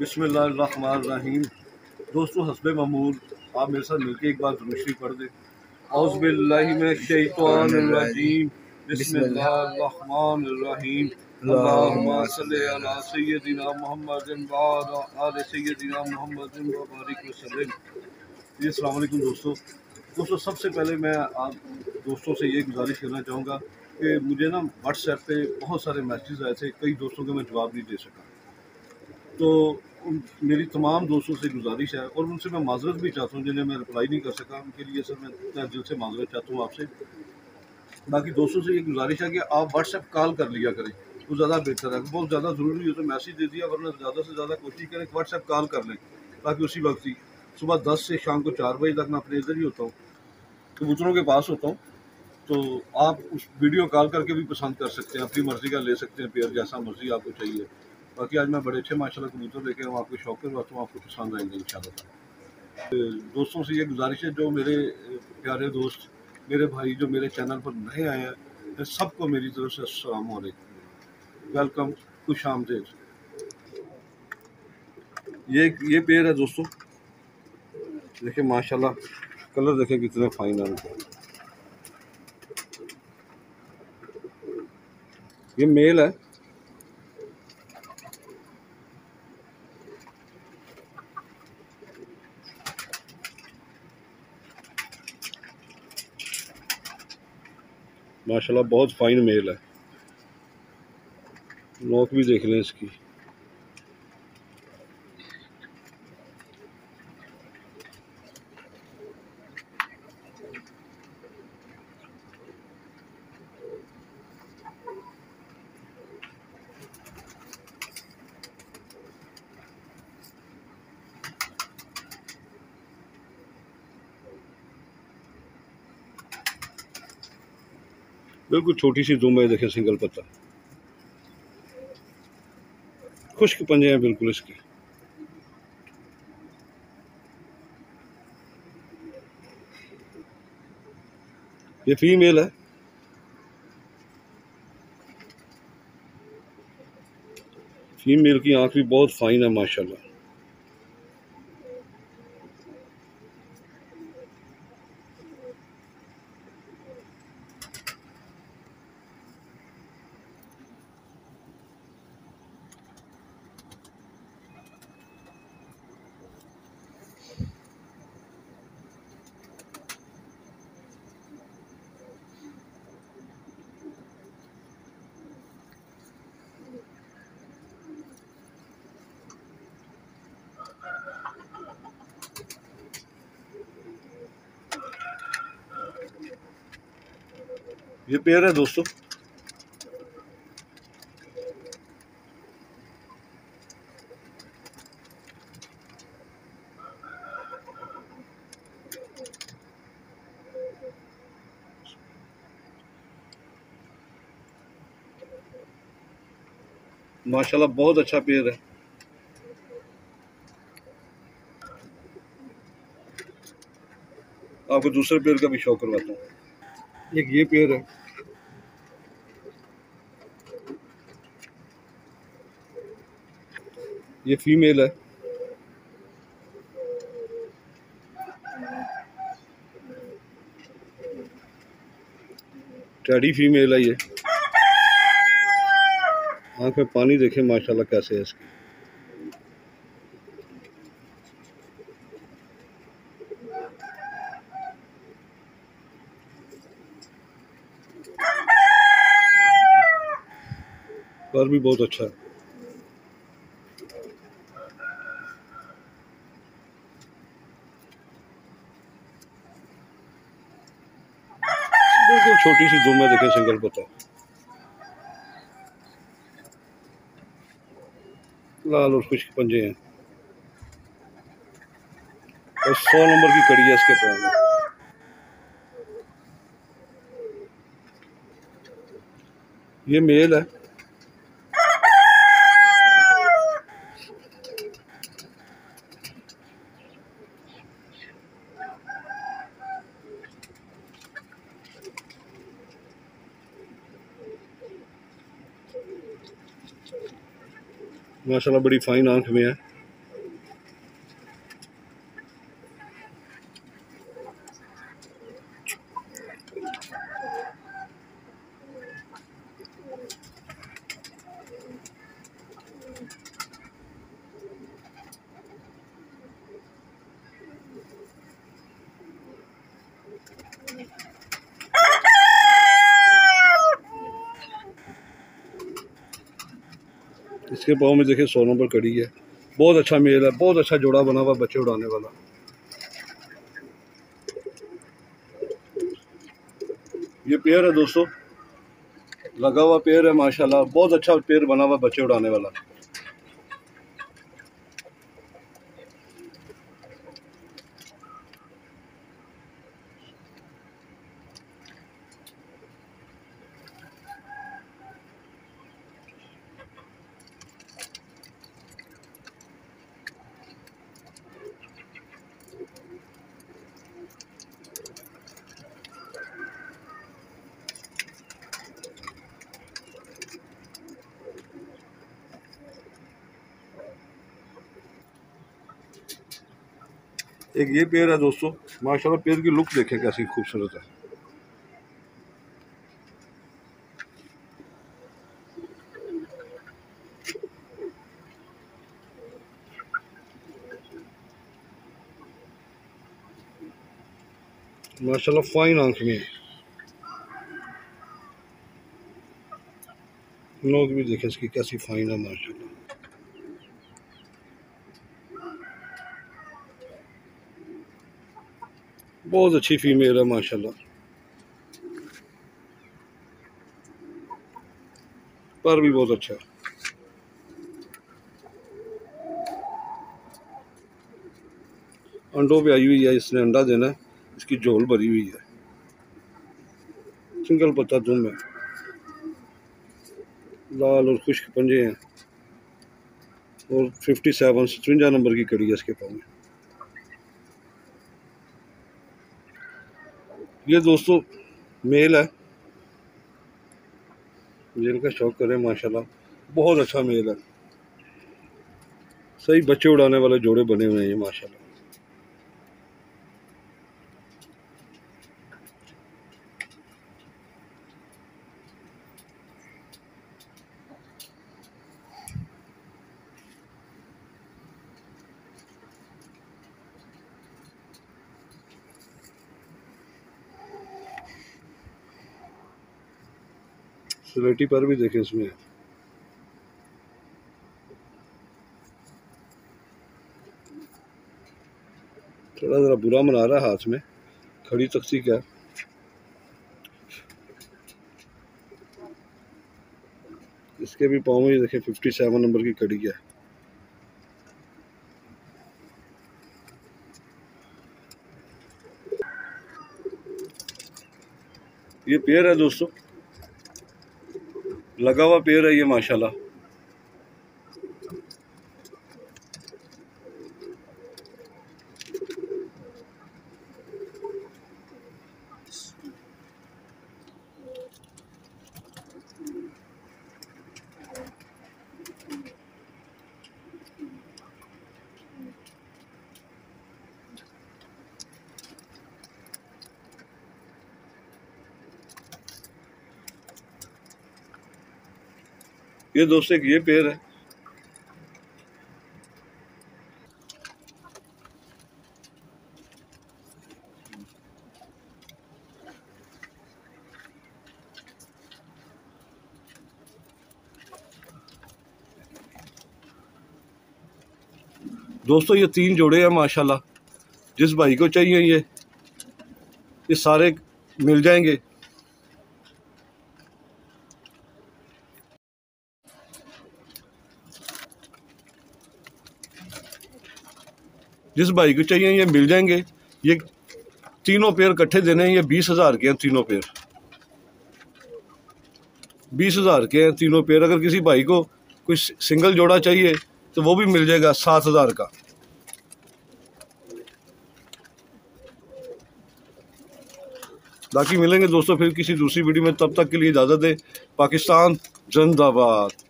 बिस्मिल्लाहिर्रहमानिर्रहीम। दोस्तों हस्बे मामूल आप मेरे साथ मिलके एक बार दुरूद पढ़ दें। औज़ुबिल्लाहि मिनश्शैतानिर्रजीम। बिस्मिल्लाहिर्रहमानिर्रहीम। अल्लाहुम्मा सल्लि अला सय्यदिना मुहम्मदिन व अला आलि सय्यदिना मुहम्मदिन व बारिक वसल्लम। जी अस्सलाम वालेकुम दोस्तों, सबसे पहले मैं आप दोस्तों से ये गुजारिश करना चाहूँगा कि मुझे ना व्हाट्सएप पे बहुत सारे मैसेज आए थे, कई दोस्तों को मैं जवाब नहीं दे सका। तो मेरी तमाम दोस्तों से गुजारिश है और उनसे मैं माजरत भी चाहता हूँ जिन्हें मैं रिप्लाई नहीं कर सका, उनके लिए सर मैं दिल से माजरत चाहता हूँ आपसे। बाकी दोस्तों से ये गुजारिश है कि आप व्हाट्सएप कॉल कर लिया करें, वो ज़्यादा बेहतर है। बहुत ज़्यादा ज़रूरी हो तो मैसेज दे दिया, वरना ज़्यादा से ज़्यादा कोशिश करें कि व्हाट्सएप कॉल कर लें, ताकि उसी वक्त ही सुबह 10 से शाम को 4 बजे तक मैं अपने इधर ही होता हूँ, कबूतरों के पास होता हूँ। तो आप उस वीडियो कॉल करके भी पसंद कर सकते हैं, अपनी मर्ज़ी का ले सकते हैं पेयर, जैसा मर्ज़ी आपको चाहिए। बाकी आज मैं बड़े अच्छे माशाल्लाह कबूतर लेके हूँ, आपको शौक के बात हूँ, आपको पसंद आएंगे इंशाल्लाह। दोस्तों से ये गुजारिश है, जो मेरे प्यारे दोस्त, मेरे भाई जो मेरे चैनल पर नए आए हैं, सबको मेरी तरफ से अस्सलाम वालेकुम, वेलकम, खुश आमदेद। ये पेड़ है दोस्तों, देखिए माशाल्लाह कलर देखें कितने फाइन है उनके। ये मेल है, माशाल्लाह बहुत फाइन मेल है। नोक भी देख लें इसकी। बिल्कुल छोटी सी दुम है, देखें सिंगल पत्ता, खुश्क पंजे हैं बिल्कुल इसकी। ये फीमेल है, फीमेल की आंख भी बहुत फाइन है माशाल्लाह। ये पेयर है दोस्तों, माशाल्लाह बहुत अच्छा पेयर है। आपको दूसरे पेयर का भी शौक करवाता हूँ। एक ये पेयर है, ये फीमेल है, टैडी फीमेल है। ये आंख में पानी देखें माशाल्लाह कैसे है इसकी। पर भी बहुत अच्छा है। बिल्कुल छोटी सी दुम है, देखें सिंगल पत्ता, लाल और खुश्क पंजे हैं और 100 नंबर की कड़ी है इसके पास में। ये मेल है, माशाल्लाह बड़ी फाइन आंख में है। इसके पाँव में देखिए 100 नंबर कड़ी है, बहुत अच्छा मेल है, बहुत अच्छा जोड़ा बना हुआ बच्चे उड़ाने वाला। ये पेयर है दोस्तों, लगा हुआ पेयर है माशाल्लाह, बहुत अच्छा पेयर बना हुआ बच्चे उड़ाने वाला। एक ये पेयर है दोस्तों, माशाल्लाह पेयर की लुक देखें कैसी खूबसूरत है। माशाल्लाह फाइन आंख में, नोक भी देखें इसकी कैसी फाइन है माशाल्लाह। बहुत अच्छी फीमेल है माशाल्लाह, पर भी बहुत अच्छा है। अंडों पे आई हुई है, इसने अंडा देना है, इसकी झोल भरी हुई है, सिंगल पत्ता दुम है, लाल और खुश्क पंजे हैं और 57 नंबर की कड़ी है इसके पाँव में। ये दोस्तों मेल है, जिनका शौक करें माशाल्लाह बहुत अच्छा मेल है, सही बच्चे उड़ाने वाले जोड़े बने हुए हैं ये माशाल्लाह। स्लेटी पर भी देखें इसमें, थोड़ा ज़रा बुरा मना रहा है हाथ में, खड़ी तख्ती का। इसके भी पाँव में देखें 57 नंबर की कड़ी है। ये पेयर है दोस्तों, लगा हुआ पेयर है ये माशाल्लाह। ये दोस्तों एक ये पेयर है, दोस्तों ये 3 जोड़े हैं माशाल्लाह। जिस भाई को चाहिए ये सारे मिल जाएंगे। जिस भाई को चाहिए ये मिल जाएंगे। ये तीनों पेयर इकट्ठे देने हैं, ये 20,000 के हैं तीनों पेयर, 20,000 के हैं तीनों पेयर। अगर किसी भाई को कोई सिंगल जोड़ा चाहिए तो वो भी मिल जाएगा 7,000 का। बाकी मिलेंगे दोस्तों फिर किसी दूसरी वीडियो में, तब तक के लिए इजाज़त दें। पाकिस्तान जिंदाबाद।